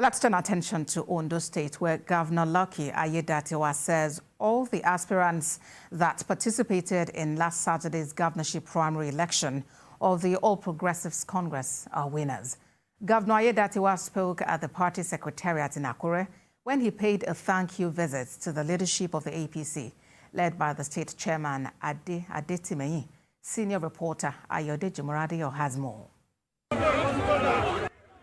Let's turn attention to Ondo State, where Governor Lucky Aiyedatiwa says all the aspirants that participated in last Saturday's governorship primary election of the All Progressives Congress are winners. Governor Aiyedatiwa spoke at the party secretariat in Akure when he paid a thank-you visit to the leadership of the APC, led by the state chairman Aiyedatiwa. Senior reporter Aiyedatiwa has more.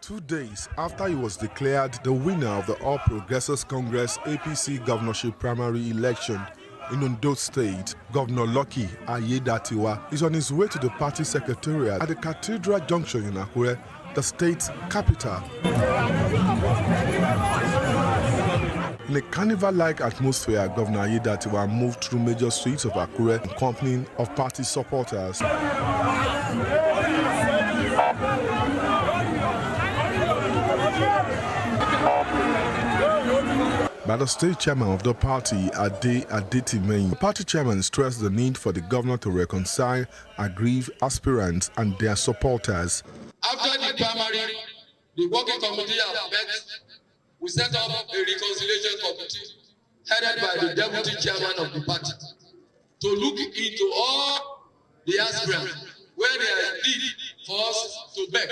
2 days after he was declared the winner of the All Progressives Congress APC governorship primary election in Ondo State, Governor Lucky Aiyedatiwa is on his way to the party secretariat at the Cathedral Junction in Akure, the state's capital. In a carnival-like atmosphere, Governor Aiyedatiwa moved through major streets of Akure in company of party supporters. By the state chairman of the party, Aiyedatiwa, the party chairman stressed the need for the governor to reconcile aggrieved aspirants and their supporters. After the primary, the working committee have met. We set up a reconciliation committee headed by the deputy chairman of the party to look into all the aspirants where there is need for us to beg.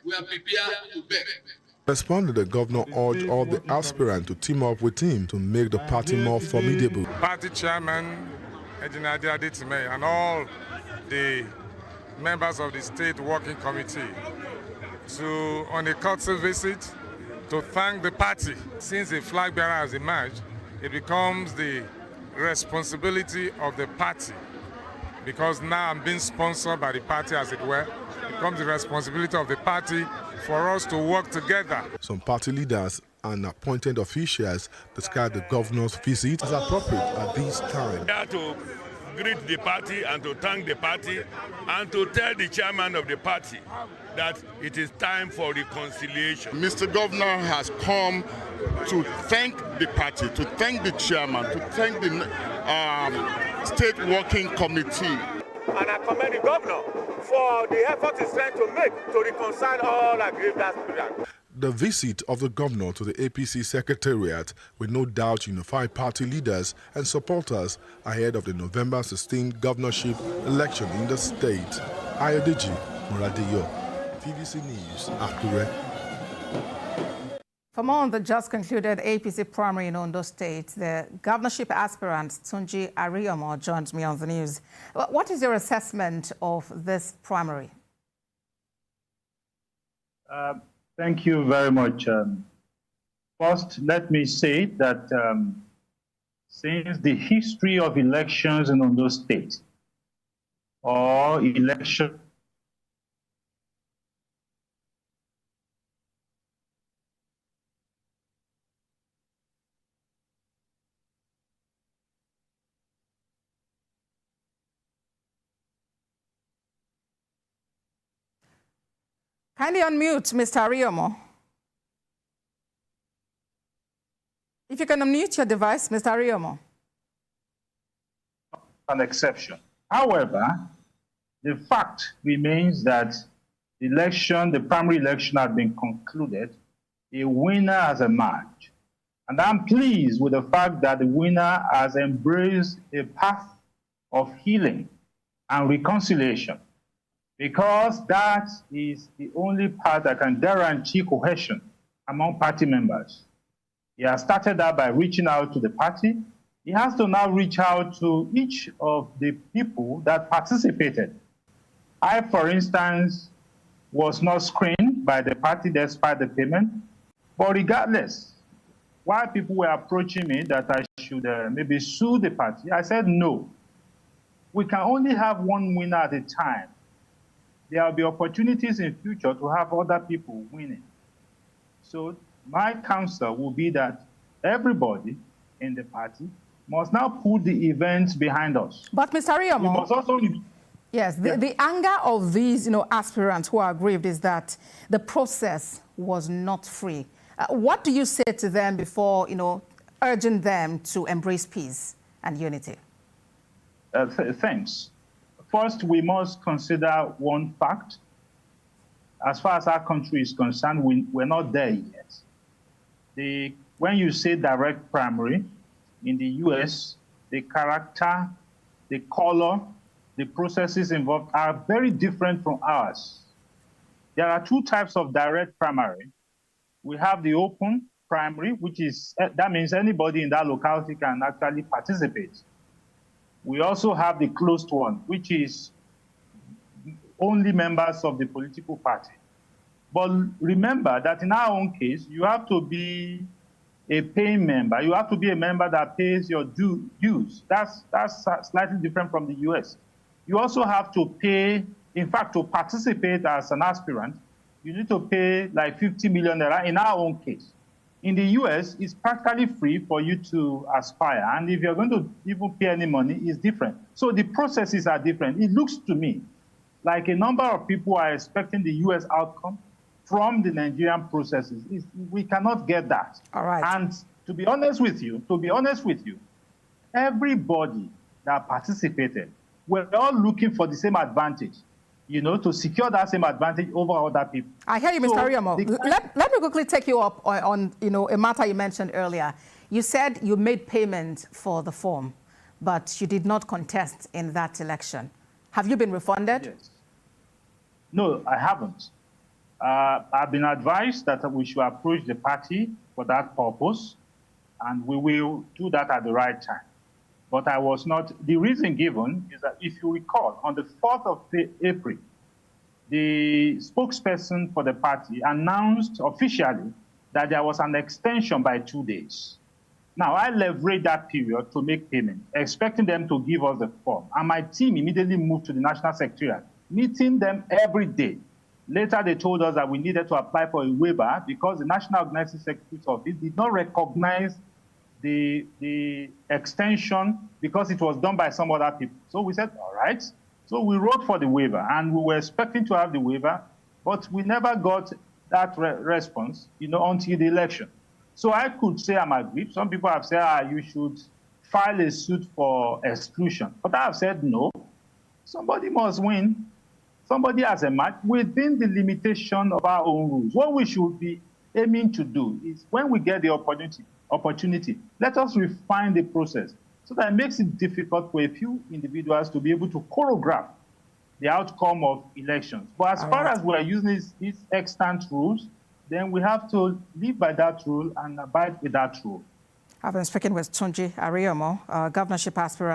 We are prepared to beg. Responding, the governor urged all the aspirants to team up with him to make the party more formidable. Party chairman Aiyedatiwa and all the members of the state working committee on a courtesy visit to thank the party. Since the flag bearer has emerged, it becomes the responsibility of the party, because now I'm being sponsored by the party, as it were. It becomes the responsibility of the party for us to work together. Some party leaders and appointed officials described the governor's visit as appropriate at this time. To greet the party and to thank the party and to tell the chairman of the party that it is time for reconciliation. Mr. Governor has come to thank the party, to thank the chairman, to thank the state working committee. And I commend the governor for the effort he's trying to make to reconcile all aggrieved aspirants. The visit of the governor to the APC secretariat will no doubt unify party leaders and supporters ahead of the November 16 governorship election in the state. Aiyedatiwa, TVC News, Akure. For more on the just concluded APC primary in Ondo State, the governorship aspirant Tunji Ariyomo joins me on the news. What is your assessment of this primary? Thank you very much. First, let me say that since the history of elections in Ondo State, or election Kindly unmute, Mr. Ariyomo. If you can unmute your device, Mr. Ariyomo. An exception. However, the fact remains that the primary election has been concluded. A winner has emerged. And I'm pleased with the fact that the winner has embraced a path of healing and reconciliation, because that is the only path that can guarantee cohesion among party members. He has started that by reaching out to the party. He has to now reach out to each of the people that participated. I, for instance, was not screened by the party despite the payment, but regardless, while people were approaching me that I should maybe sue the party, I said no. We can only have one winner at a time. There will be opportunities in future to have other people winning. So my counsel will be that everybody in the party must now put the events behind us. But Mr. Ariyomo, we must also... Yes, the anger of these aspirants who are aggrieved is that the process was not free. What do you say to them before urging them to embrace peace and unity? Thanks. First, we must consider one fact. As far as our country is concerned, we're not there yet. when you say direct primary, in the US, the character, the color, the processes involved are very different from ours. There are two types of direct primary. We have the open primary, which is, that means anybody in that locality can actually participate. We also have the closed one, which is only members of the political party. But remember that in our own case, you have to be a paying member. You have to be a member that pays your dues. That's slightly different from the US. You also have to pay, in fact, to participate as an aspirant, you need to pay like 50 million naira in our own case. In the US, it's practically free for you to aspire. And if you're going to even pay any money, it's different. So the processes are different. It looks to me like a number of people are expecting the US outcome from the Nigerian processes. We cannot get that. All right. And to be honest with you, everybody that participated, we're all looking for the same advantage, you know, to secure that same advantage over other people. I hear you, Mr. Ariyomo. Let me quickly take you up on, you know, a matter you mentioned earlier. You said you made payment for the form, but you did not contest in that election. Have you been refunded? Yes. No, I haven't. I've been advised that we should approach the party for that purpose, and we will do that at the right time. But I was not. The reason given is that if you recall, on the 4th of April, the spokesperson for the party announced officially that there was an extension by 2 days. Now, I leveraged that period to make payment, expecting them to give us the form. And my team immediately moved to the National Secretariat, meeting them every day. Later, they told us that we needed to apply for a waiver because the National Organizing Secretary's Office did not recognize the extension because it was done by some other people. So we said, all right. So we wrote for the waiver, and we were expecting to have the waiver, but we never got that response, you know, until the election. So I could say I'm aggrieved. Some people have said, you should file a suit for exclusion. But I have said, no, somebody must win. Somebody has a match within the limitation of our own rules. What we should be aiming to do is when we get the opportunity, let us refine the process so that it makes it difficult for a few individuals to be able to choreograph the outcome of elections. But as far as we're using these extant rules, then we have to live by that rule and abide with that rule. I've been speaking with Tunji Ariyomo, governorship aspirant.